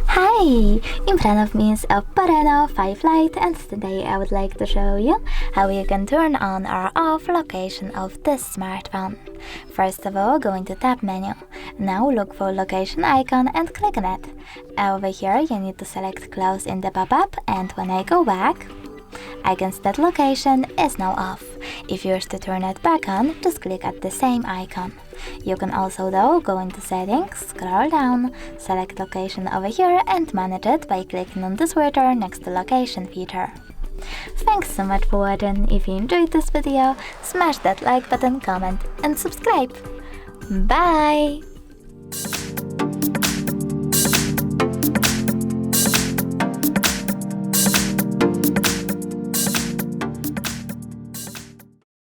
Hi! In front of me is OPPO Reno5 Lite, and today I would like to show you how you can turn on or off location of this smartphone. First of all, go into Tab menu. Now look for location icon and click on it. Over here you need to select close in the pop-up, and when I go back, I can see that location is now off. If you wish to turn it back on, just click at the same icon. You can also though go into settings, scroll down, select location over here and manage it by clicking on the sweater next to location feature. Thanks so much for watching. If you enjoyed this video, smash that like button, comment and subscribe. Bye!